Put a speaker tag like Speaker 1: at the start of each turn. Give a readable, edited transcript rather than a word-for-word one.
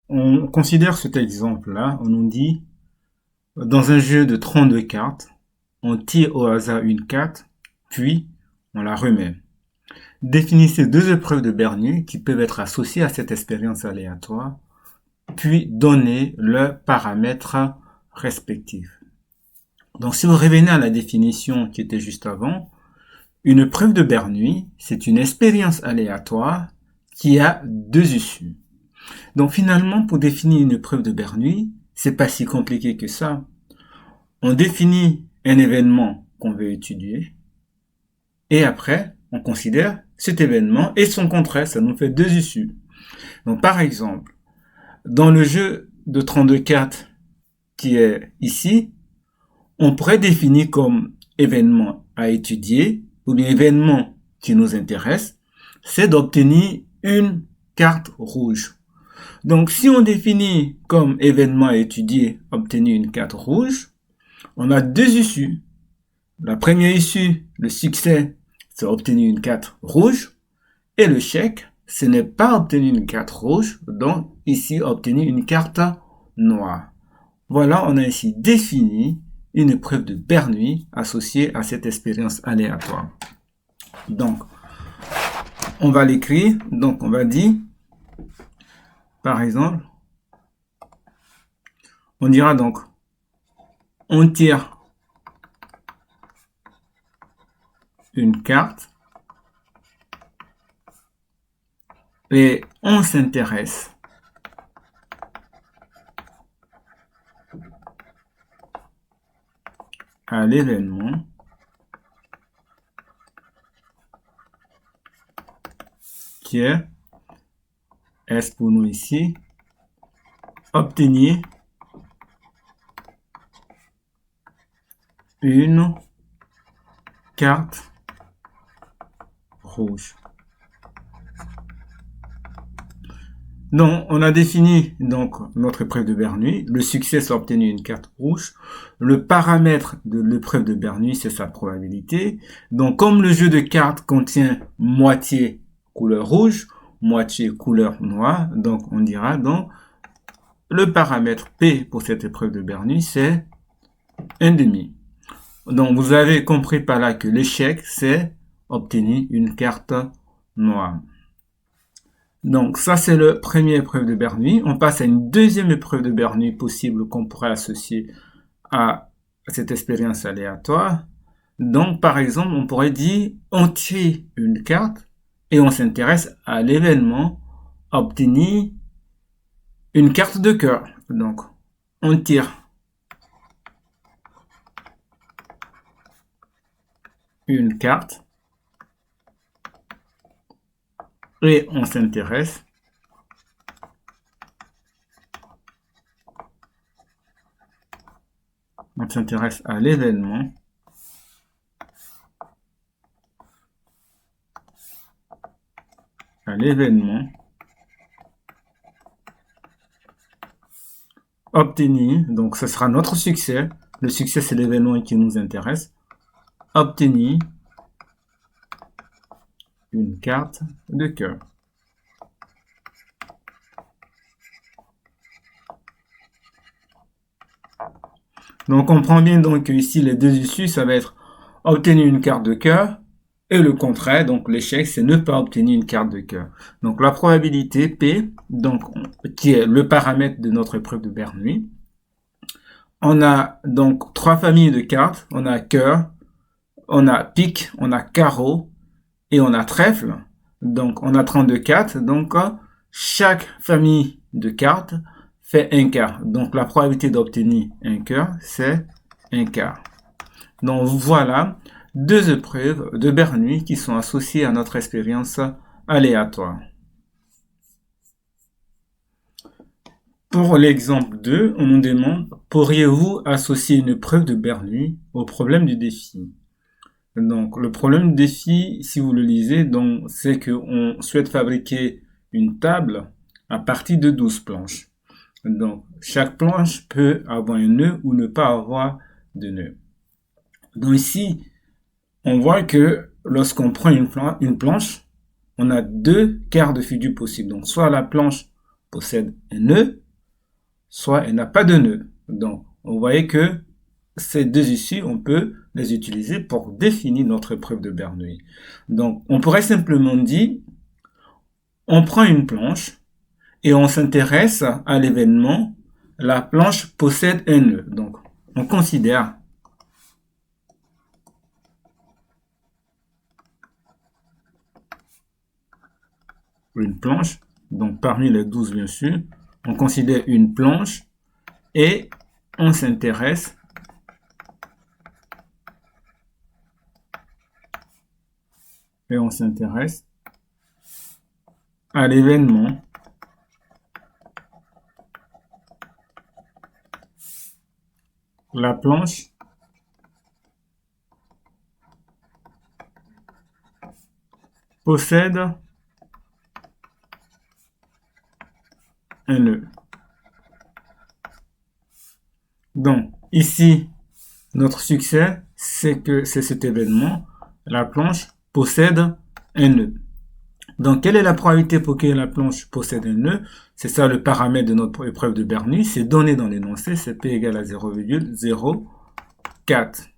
Speaker 1: On considère cet exemple-là, on nous dit, dans un jeu de 32 cartes, on tire au hasard une carte, puis on la remet. Définissez deux épreuves de Bernoulli qui peuvent être associées à cette expérience aléatoire, puis donnez leurs paramètres respectifs. Donc si vous revenez à la définition qui était juste avant, une preuve de Bernoulli, c'est une expérience aléatoire qui a deux issues. Donc finalement, pour définir une preuve de Bernoulli, c'est pas si compliqué que ça. On définit un événement qu'on veut étudier, et après, on considère cet événement et son contraire, ça nous fait deux issues. Donc par exemple, dans le jeu de 32 cartes qui est ici, on pourrait définir comme événement à étudier, ou bien événement qui nous intéresse, c'est d'obtenir une carte rouge. Donc si on définit comme événement à étudier, obtenir une carte rouge, on a deux issues. La première issue, le succès, c'est obtenir une carte rouge, et le chèque, ce n'est pas obtenir une carte rouge, donc ici obtenir une carte noire. Voilà, on a ici défini une preuve de Bernoulli associée à cette expérience aléatoire. Donc, on va l'écrire. Donc, on va dire, par exemple, on dira donc, on tire une carte et on s'intéresse à l'événement qui est S pour nous ici, obtenir une carte rouge. Donc, on a défini donc notre épreuve de Bernoulli. Le succès, c'est obtenir une carte rouge. Le paramètre de l'épreuve de Bernoulli, c'est sa probabilité. Donc, comme le jeu de cartes contient moitié couleur rouge, moitié couleur noire, donc on dira donc le paramètre P pour cette épreuve de Bernoulli, c'est 1,5. Donc, vous avez compris par là que l'échec, c'est obtenir une carte noire. Donc, ça, c'est la première épreuve de Bernoulli. On passe à une deuxième épreuve de Bernoulli possible qu'on pourrait associer à cette expérience aléatoire. Donc, par exemple, on pourrait dire, on tire une carte et on s'intéresse à l'événement obtenir une carte de cœur. Donc, on tire une carte et on s'intéresse à l'événement obtenir, donc ce sera notre succès. Le succès, c'est l'événement qui nous intéresse. Obtenir une carte de cœur. Donc on comprend bien donc que ici les deux issues, ça va être obtenir une carte de cœur et le contraire, donc l'échec, c'est ne pas obtenir une carte de cœur. Donc la probabilité P, donc qui est le paramètre de notre épreuve de Bernoulli. On a donc trois familles de cartes. On a cœur, on a pique, on a carreau et on a trèfle. Donc on a 32 cartes. Donc chaque famille de cartes fait un quart. Donc la probabilité d'obtenir un cœur, c'est un quart. Donc voilà deux épreuves de Bernoulli qui sont associées à notre expérience aléatoire. Pour l'exemple 2, on nous demande, pourriez-vous associer une preuve de Bernoulli au problème du défi? Donc le problème du défi, si vous le lisez, donc c'est qu'on souhaite fabriquer une table à partir de 12 planches. Donc chaque planche peut avoir un nœud ou ne pas avoir de nœud. Donc ici, on voit que lorsqu'on prend une planche, on a deux quarts de figure possibles. Donc soit la planche possède un nœud, soit elle n'a pas de nœud. Donc, vous voyez que ces deux issues, on peut les utiliser pour définir notre épreuve de Bernoulli. Donc, on pourrait simplement dire, on prend une planche et on s'intéresse à l'événement, la planche possède un nœud. Donc, on considère une planche, donc parmi les 12 bien sûr, on considère une planche et on s'intéresse à l'événement la planche possède un nœud. Donc, ici, notre succès, c'est que c'est cet événement, la planche possède un nœud. Donc, quelle est la probabilité pour que la planche possède un nœud? C'est ça le paramètre de notre épreuve de Bernoulli. C'est donné dans l'énoncé, c'est P égale à 0,04.